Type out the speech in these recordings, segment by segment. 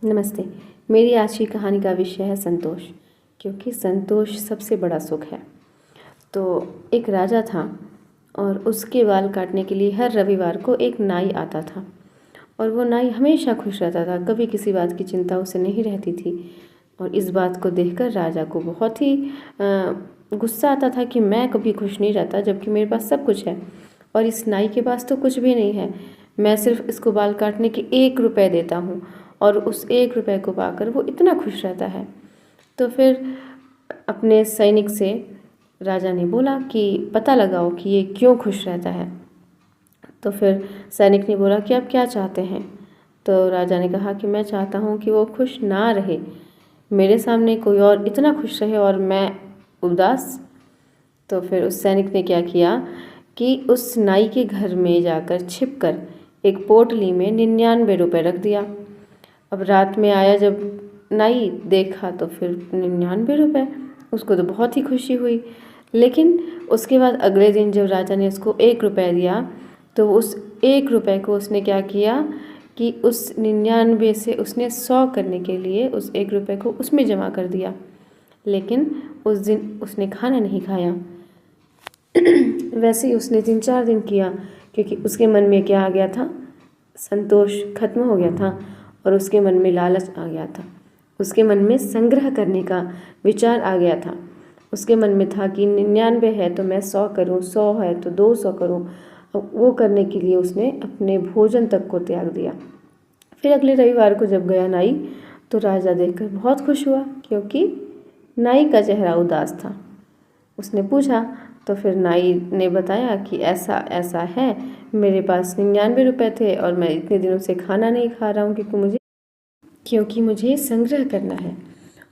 नमस्ते। मेरी आज की कहानी का विषय है संतोष, क्योंकि संतोष सबसे बड़ा सुख है। तो एक राजा था और उसके बाल काटने के लिए हर रविवार को एक नाई आता था और वो नाई हमेशा खुश रहता था, कभी किसी बात की चिंता उसे नहीं रहती थी। और इस बात को देखकर राजा को बहुत ही गुस्सा आता था कि मैं कभी खुश नहीं रहता, जबकि मेरे पास सब कुछ है और इस नाई के पास तो कुछ भी नहीं है। मैं सिर्फ इसको बाल काटने के 1 रुपए देता हूँ और उस 1 रुपए को पाकर वो इतना खुश रहता है। तो फिर अपने सैनिक से राजा ने बोला कि पता लगाओ कि ये क्यों खुश रहता है। तो फिर सैनिक ने बोला कि आप क्या चाहते हैं। तो राजा ने कहा कि मैं चाहता हूँ कि वो खुश ना रहे, मेरे सामने कोई और इतना खुश रहे और मैं उदास। तो फिर उस सैनिक ने क्या किया कि उस नाई के घर में जाकर छिपकर एक पोटली में 99 रुपए रख दिया। अब रात में आया जब नाई, देखा तो फिर 99 रुपए, उसको तो बहुत ही खुशी हुई। लेकिन उसके बाद अगले दिन जब राजा ने उसको 1 रुपए दिया तो उस 1 रुपए को उसने क्या किया कि उस 99 से उसने 100 करने के लिए उस 1 रुपए को उसमें जमा कर दिया। लेकिन उस दिन उसने खाना नहीं खाया। वैसे ही उसने 3-4 दिन किया, क्योंकि उसके मन में क्या आ गया था, संतोष खत्म हो गया था और उसके मन में लालच आ गया था। उसके मन में संग्रह करने का विचार आ गया था। उसके मन में था कि 99 है तो मैं 100 करूं, 100 है तो 200 करूं। वो करने के लिए उसने अपने भोजन तक को त्याग दिया। फिर अगले रविवार को जब गया नाई, तो राजा देखकर बहुत खुश हुआ, क्योंकि नाई का चेहरा उदास था। उसने पूछा तो फिर नाई ने बताया कि ऐसा ऐसा है, मेरे पास 99 रुपए थे और मैं इतने दिनों से खाना नहीं खा रहा हूँ क्योंकि मुझे संग्रह करना है।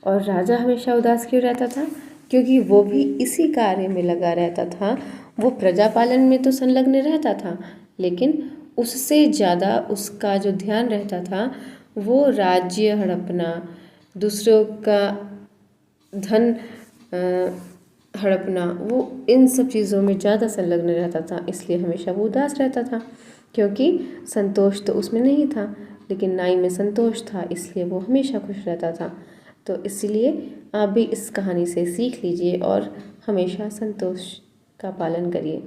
और राजा हमेशा उदास क्यों रहता था? क्योंकि वो भी इसी कार्य में लगा रहता था। वो प्रजा पालन में तो संलग्न रहता था, लेकिन उससे ज़्यादा उसका जो ध्यान रहता था वो राज्य हड़पना, दूसरों का धन हड़पना, वो इन सब चीज़ों में ज़्यादा संलग्न रहता था। इसलिए हमेशा वो उदास रहता था, क्योंकि संतोष तो उसमें नहीं था, लेकिन नाई में संतोष था, इसलिए वो हमेशा खुश रहता था। तो इसलिए आप भी इस कहानी से सीख लीजिए और हमेशा संतोष का पालन करिए।